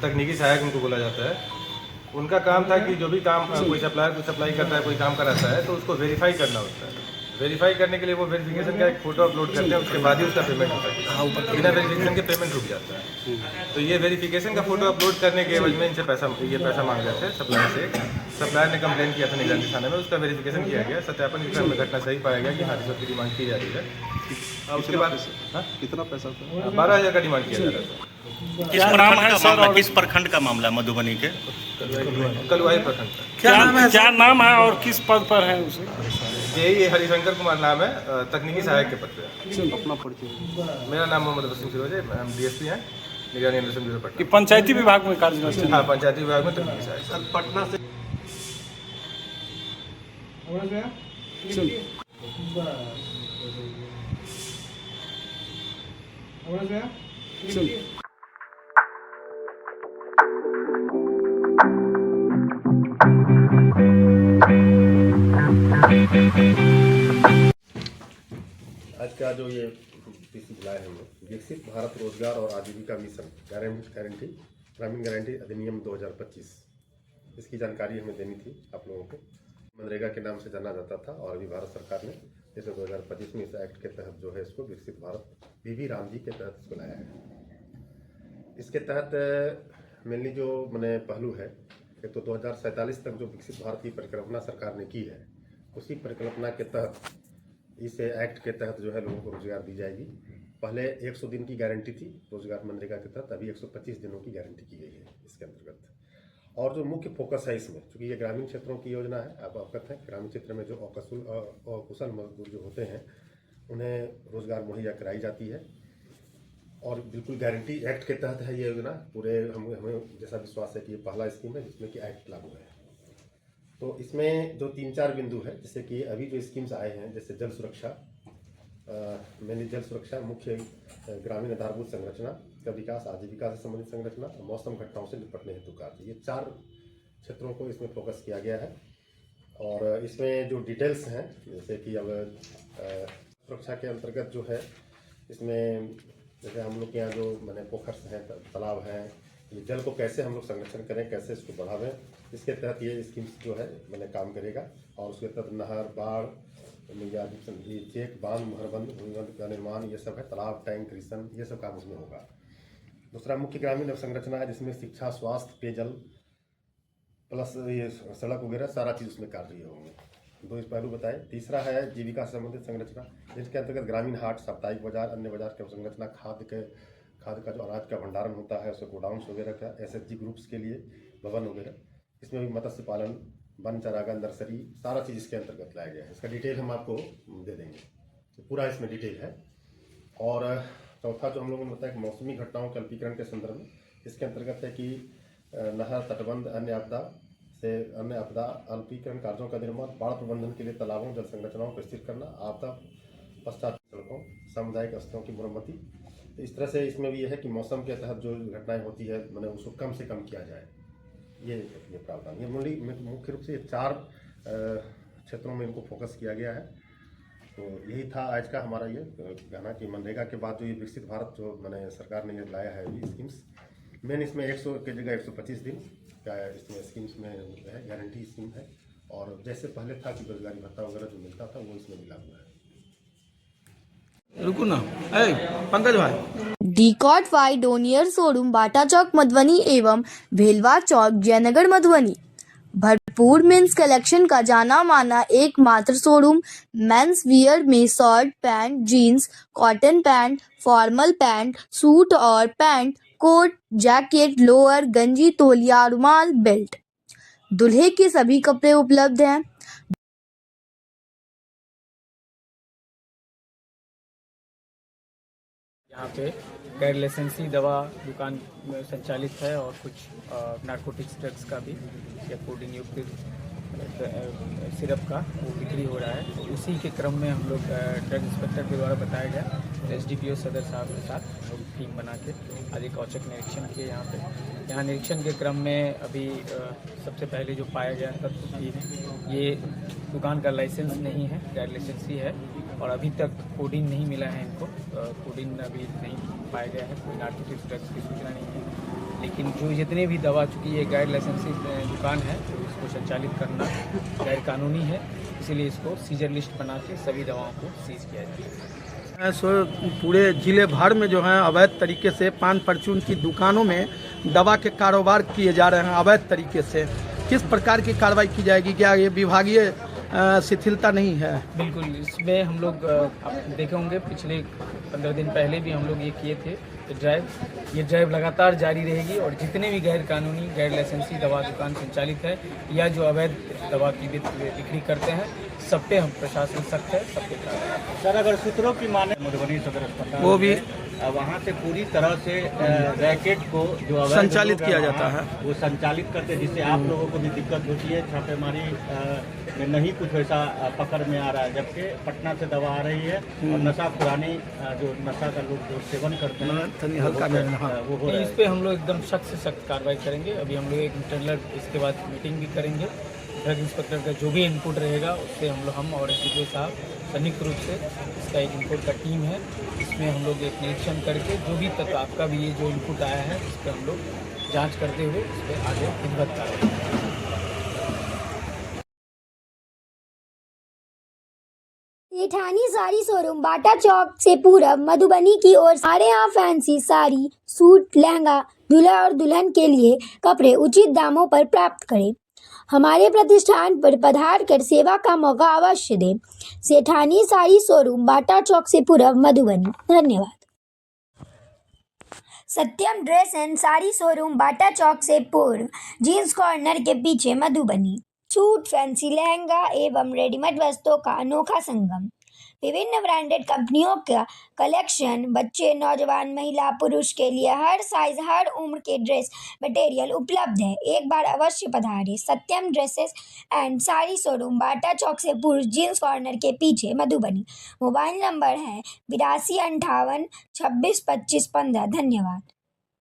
तकनीकी सहायक उनको बोला जाता है। उनका काम था कि जो भी काम कोई सप्लायर को सप्लाई करता है, कोई काम कराता है, तो उसको वेरीफाई करना होता है। वेरीफाई करने के लिए वो वेरिफिकेशन का एक फोटो अपलोड करते हैं, उसके बाद ही उसका पेमेंट होता है। बिना वेरिफिकेशन के पेमेंट रुक जाता है। तो ये वेरिफिकेशन का फोटो अपलोड करने के एवज में इनसे पैसा मांग रहे थे सप्लायर से। सप्लायर ने कंप्लेन किया था निगरानी थाने में, उसका वेरिफिकेशन किया गया, सत्यापन के क्रम में घटना सही पाया गया कि हाँ रिश्वत की डिमांड की जा रही है। उसके बाद कितना पैसा था? 12,000 का डिमांड किया जा रहा था। किस प्रखंड का मामला, किस प्रखंड का मामला मधुबनी के? कलुआई प्रखंड का। क्या नाम है और किस पद पर है उसे? यही हरिशंकर कुमार नाम है, तकनीकी सहायक के पद पे। अपना परिचय। मेरा नाम मोहम्मद वसीम फिरोज है, हम DSP हैं, निगरानी अन्वेषण ब्यूरो कि पटना। पंचायती विभाग में कार्यरत है? हाँ, पंचायती विभाग में तकनीकी सहायक। सर पटना से आज का जो ये पीसी बुलाए हैं हम लोग, विकसित भारत रोजगार और आजीविका मिशन गारंटी ग्रामीण गारंटी अधिनियम 2025, इसकी जानकारी हमें देनी थी आप लोगों को। मनरेगा के नाम से जाना जाता था और अभी भारत सरकार ने जैसे 2025 में इस एक्ट के तहत जो है इसको विकसित भारत बीवी राम जी के तहत इसको लाया है। इसके तहत मेनली जो मैंने पहलू है, एक तो 2047 तक जो विकसित भारत की परिकल्पना सरकार ने की है, उसी परिकल्पना के तहत इस एक्ट के तहत जो है लोगों को रोजगार दी जाएगी। पहले 100 दिन की गारंटी थी रोजगार मनरेगा के तहत, अभी 125 दिनों की गारंटी की गई है इसके अंतर्गत। और जो मुख्य फोकस है इसमें, चूँकि ये ग्रामीण क्षेत्रों की योजना है, आप अवगत हैं, ग्रामीण क्षेत्र में जो अकुशल मजदूर जो होते हैं उन्हें रोजगार मुहैया कराई जाती है। और बिल्कुल गारंटी एक्ट के तहत है ये योजना। पूरे हमें जैसा विश्वास है कि ये पहला स्कीम है जिसमें कि एक्ट लागू है। तो इसमें जो 3-4 बिंदु है, जैसे कि अभी जो स्कीम्स आए हैं, जैसे जल सुरक्षा, मैंने जल सुरक्षा, मुख्य ग्रामीण आधारभूत संरचना का विकास, आजीविका से संबंधित संरचना और मौसम घटनाओं से निपटने हेतु कार्य, ये 4 क्षेत्रों को इसमें फोकस किया गया है। और इसमें जो डिटेल्स हैं, जैसे कि अब सुरक्षा के अंतर्गत जो है, इसमें जैसे हम लोग के यहाँ जो मैंने पोखर हैं, तालाब हैं, ये जल को कैसे हम लोग संरक्षण करें, कैसे इसको बढ़ावें, इसके तहत ये स्कीम्स जो है मैंने काम करेगा। और उसके तहत नहर, बाढ़ या चेक, बांध, मुहरबंद का निर्माण, ये सब है, तालाब, टैंक, रिसन, ये सब काम उसमें होगा। दूसरा मुख्य ग्रामीण अवसंरचना है, जिसमें शिक्षा, स्वास्थ्य, पेयजल प्लस ये सड़क वगैरह सारा चीज़ उसमें कार्य होंगे। 2 इस पहलू बताए। तीसरा है जीविका से संबंधित संरचना, जिसके अंतर्गत ग्रामीण हाट, साप्ताहिक बाजार, अन्य बाजार की अवसंरचना, खाद का जो अनाज का भंडारण होता है, उसके गोडाउन्स वगैरह का, SHG ग्रुप्स के लिए भवन वगैरह, इसमें भी मत्स्य पालन, वन चारागाह, नर्सरी, सारा चीज़ इसके अंतर्गत लाया गया है। इसका डिटेल हम आपको दे देंगे, तो पूरा इसमें डिटेल है। और चौथा जो हम लोगों ने बताया कि मौसमी घटनाओं के अल्पीकरण के संदर्भ में, इसके अंतर्गत है कि नहर, तटबंध, अन्य आपदा अल्पीकरण कार्यों का निर्माण, बाढ़ प्रबंधन के लिए तालाबों, जल संरचनाओं को स्थिर करना, आपदा पश्चात सड़कों, सामुदायिक स्थलों की मरम्मति। तो इस तरह से इसमें भी यह है कि मौसम के तहत जो घटनाएं होती है, मैंने उसको कम से कम किया जाए, ये प्रावधान। ये मुख्य रूप से ये 4 क्षेत्रों में इनको फोकस किया गया है। तो यही था आज का हमारा ये कहना कि मनरेगा के बाद जो ये विकसित भारत जो मैंने सरकार ने ये लाया है अभी स्कीम्स, मेन इसमें 100 की जगह 125 दिन का इसमें स्कीम्स में है, गारंटी स्कीम है। और जैसे पहले था कि बेरोजगारी भत्ता वगैरह जो मिलता था वो इसमें मिला हुआ है। रुको ना, पंकज भाई। डीकॉट वाई डोनियर शोरूम बाटा चौक मधुबनी एवं भेलवा चौक जयनगर मधुबनी। भरपूर मेंस कलेक्शन का जाना माना एकमात्र शोरूम। मेंस वियर में shirt, pant, jeans, cotton pant, formal pant, suit और पैंट, कोट, जैकेट, लोअर, गंजी, तौलिया, रुमाल, बेल्ट, दूल्हे के सभी कपड़े उपलब्ध हैं। यहाँ पे गैर लाइसेंसी दवा दुकान संचालित है और कुछ नारकोटिक्स ड्रग्स का भी या कोडिंग युक्त सिरप का वो बिक्री हो रहा है। तो उसी के क्रम में हम लोग ड्रग इंस्पेक्टर के द्वारा बताया गया, SDPO सदर साहब के साथ हम लोग टीम बना के आज एक औचक निरीक्षण किए यहाँ निरीक्षण के क्रम में अभी सबसे पहले जो पाया गया तथ्य कि ये दुकान का लाइसेंस नहीं है, गैर लाइसेंसी है और अभी तक कोडिंग नहीं मिला है इनको। कोडिंग अभी नहीं पाया गया है, कोई नारकोटिक्स ड्रग्स की सूचना नहीं है। लेकिन जो जितने भी दवा, चूँकि ये गैर लाइसेंसी दुकान है तो इसको संचालित करना गैर कानूनी है, इसीलिए इसको सीजर लिस्ट बना के सभी दवाओं को सीज किया जाए। सो पूरे जिले भर में जो है अवैध तरीके से पान परचून की दुकानों में दवा के कारोबार किए जा रहे हैं अवैध तरीके से। किस प्रकार की कार्रवाई की जाएगी? क्या ये विभागीय शिथिलता नहीं है? बिल्कुल, इसमें हम लोग आप देखे होंगे पिछले 15 दिन पहले भी हम लोग ये किए थे ये ड्राइव लगातार जारी रहेगी और जितने भी गैर कानूनी गैर लाइसेंसी दवा दुकान संचालित है या जो अवैध दवा की बिक्री करते हैं सब पे हम प्रशासन सख्त है, सब पे कार्रवाई। सर, अगर सूत्रों की माने मधुबनी सदर अस्पताल वो भी वहाँ से पूरी तरह से रैकेट को जो अवैध संचालित लोग किया हैं जाता वहाँ, है। वो संचालित करते हैं, जिससे आप लोगों को भी दिक्कत होती है। छापेमारी में नहीं कुछ वैसा पकड़ में आ रहा है, जबकि पटना से दवा आ रही है और नशा खुरानी जो नशा का लोग जो सेवन करते हैं हल्का वो हो रहा इस है। पे हम लोग एकदम सख्त से सख्त कार्रवाई करेंगे। अभी हम लोग एक इंटरनल इसके बाद मीटिंग भी करेंगे। ड्रग इंस्पेक्टर का जो भी इनपुट रहेगा उससे हम और एसडीपीओ साहब संयुक्त रूप से इसका एक इनपुट का टीम है, इसमें हम लोग एक निरीक्षण करके जो भी तक आपका भी ये जो इनपुट आया है इस पर हम लोग जांच करते हुए इस पर आगे विधिवत कार्रवाई करेंगे। सेठानी साड़ी शोरूम बाटा चौक से पूरब मधुबनी की ओर। हमारे यहाँ फैंसी साड़ी, सूट, लहंगा, दूल्हा और दुल्हन के लिए कपड़े उचित दामों पर प्राप्त करें। हमारे प्रतिष्ठान पर पधार कर सेवा का मौका अवश्य दें। सेठानी साड़ी शोरूम बाटा चौक से पूरब मधुबनी। धन्यवाद। सत्यम ड्रेस एंड साड़ी शोरूम बाटा चौक से पूर्व जींस कॉर्नर के पीछे मधुबनी। सूट, फैंसी लहंगा एवं रेडीमेड वस्त्रों का अनोखा संगम। विभिन्न ब्रांडेड कंपनियों का कलेक्शन बच्चे, नौजवान, महिला, पुरुष के लिए हर साइज हर उम्र के ड्रेस मटेरियल उपलब्ध है। एक बार अवश्य पधारें। सत्यम ड्रेसेस एंड साड़ी शोरूम बाटा चौक से पूर्व जींस कॉर्नर के पीछे मधुबनी। मोबाइल नंबर है 8258 26 25 15। धन्यवाद।